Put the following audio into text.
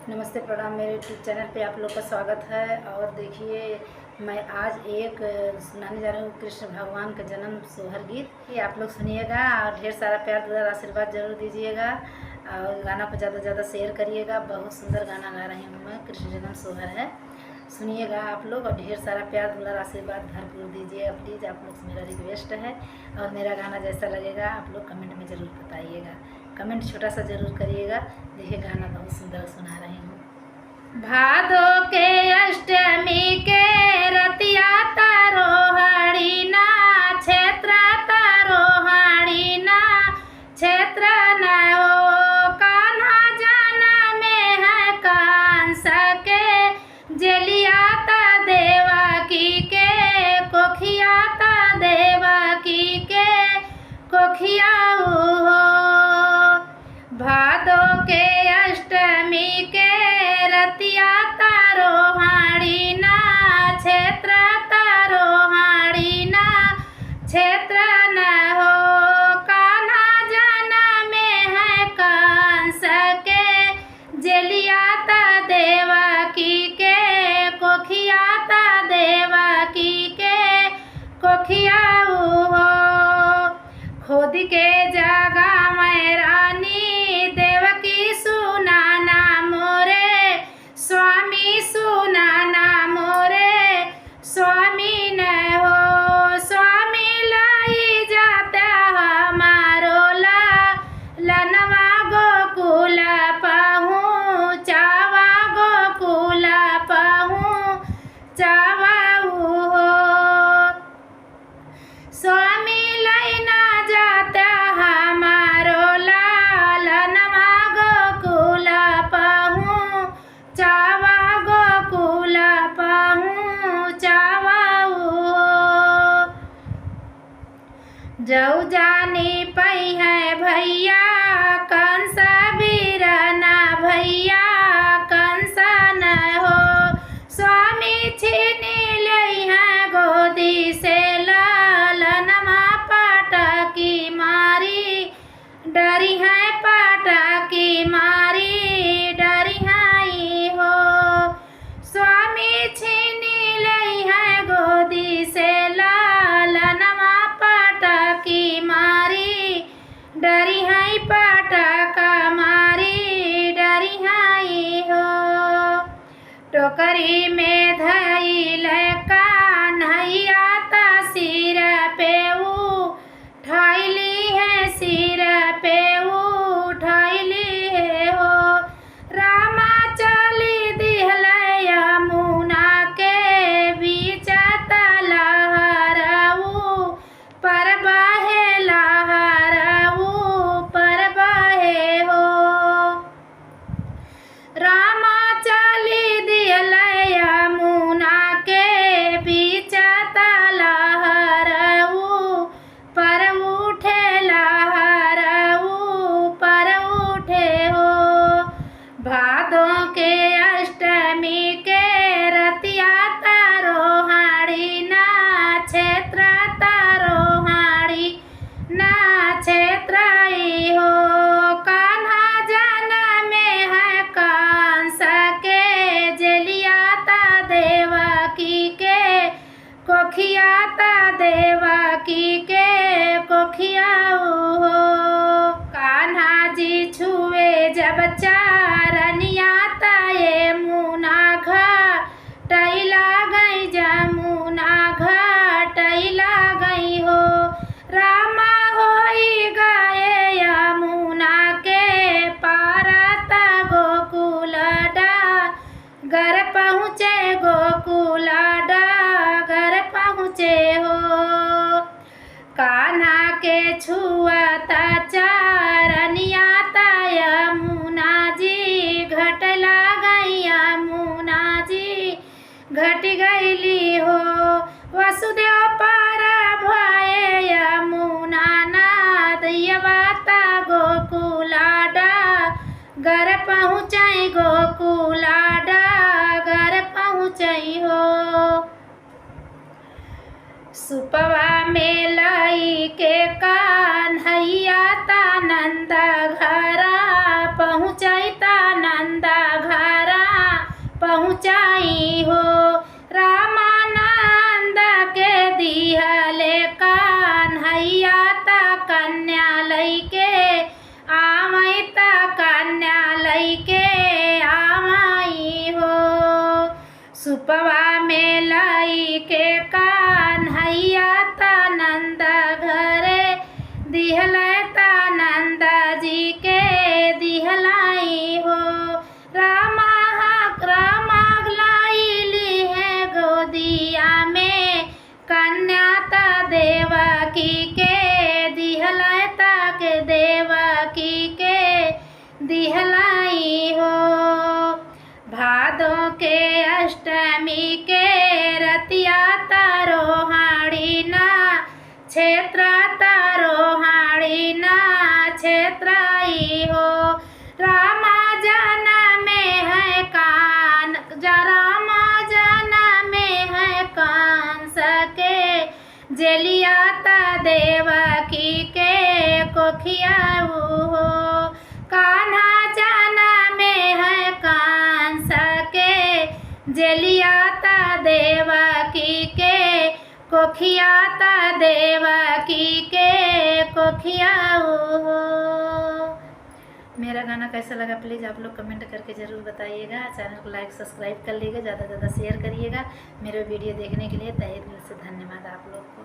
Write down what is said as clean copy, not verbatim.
नमस्ते प्रणाम। मेरे यूट्यूब चैनल पे आप लोग का स्वागत है। और देखिए, मैं आज एक सुनाने जा रही हूँ कृष्ण भगवान का जन्म सोहर गीत। ये आप लोग सुनिएगा और ढेर सारा प्यार दुलार आशीर्वाद जरूर दीजिएगा और गाना को ज़्यादा से ज़्यादा शेयर करिएगा। बहुत सुंदर गाना गा रही हूँ मैं, कृष्ण जन्म सोहर है। सुनिएगा आप लोग और ढेर सारा प्यार दुलार आशीर्वाद भरपूर दीजिएगा प्लीज़। आप लोग से मेरा रिक्वेस्ट है। और मेरा गाना जैसा लगेगा आप लोग कमेंट में ज़रूर बताइएगा। कमेंट छोटा सा ज़रूर करिएगा। देखिए गाना बहुत सुंदर सुना रही हूँ। भादो के अष्टमी के रतिया तारोहणी ना क्षेत्र तारोहणी ना क्षेत्र न हो कान्हा जाना में है कंस के जलियाता देवकी के कोखियाता देवकी के कोखिया हो। भादो के अष्टमी के रतिया तारोहणी ना क्षेत्र तारोहणी ना क्षेत्र न हो कान्हा जाना में है कंस के जलियाता देवकी के कोखियाता देवकी के कोखिया हो। खुद के जगा मैं रानी देवकी सुनाना मोरे स्वामी सुनाना मोरे स्वामी न हो। स्वामी लाई जाता हमारो लनवा गोकुल पहूँ चावा गोकुल पहूँ चावा हो। स्वामी लाई ना जाता हमारो लनवा गोकुल पहूँ चावा गोकुल पहूँ चावा हो। जऊ जानी पई है भैया कंस बीरना भैया कंस न हो। स्वामी छीनी लई है गोदी से ललनमा पटकी मारी डरी है पटकी मारी डरी है हो। स्वामी छीनी लई है गोदी से ललनमा पटकी मारी डरी है पटका मारी डरी है हो। टोकरी में धइल कान्हैया ता सिर पे उठैली है सिर पे उठैली है हो। रामा चली दिहल यमुना के बीच लहरऊ पर बहे लहरऊ पर बहे हो। रामा चली दिहल यमुना के बीच लहरऊ पर उठे लहरऊ पर उठे हो। भादों के अष्टमी के रतिया तारोहणी ना क्षेत्र तारोहणी ना क्षेत्र हो। कान्हा जाना में है कंस के जलियाता देवकी के कोखियाता देवकी के कोखिया हो। कान्हा जी छुए जब चारनिया ताये मुना घटैला गई जमुना घटैला गई हो। रामा होई गए यमुना के पारता गोकुल घर पहुँचे गोकुल घर पहुँचे हो। कान्हा के छुआता चारनिया यमुना जी घटला गई यमुना जी घट गईली हो। वसुदेव पार भये यमुना नाद यवाता गोकुला घर पहुँचाई गोकुला घर पहुँचाई हो। सुपवा में लाई के कान्हैया ता नंद घरा पहुँचाई ता नंद घर रूपवा में लाई के कान्हैया नंद घरे दिहलता नंदा जी के दिहलाई हो। रामा लाई है गोदिया में कन्या ता देवकी के दिहलता के देवकी के दिहलाई हो। भादों के अष्टमी के रतिया तारोहाड़ी ना क्षेत्र तारोहाड़ी ना क्षेत्राई हो। रामा जन्म में है कान रामा जन्म में है कान सके जेलिया ता देवकी के कोखियाऊ हो। कान्हा जन्म में है कान सके जेलिया ता देवकी के कोखियाता देवकी के कोखियाऊ हो। मेरा गाना कैसा लगा प्लीज़ आप लोग कमेंट करके ज़रूर बताइएगा। चैनल को लाइक सब्सक्राइब कर लीजिएगा, ज़्यादा से ज़्यादा शेयर करिएगा। मेरे वीडियो देखने के लिए तहे दिल से धन्यवाद आप लोग को।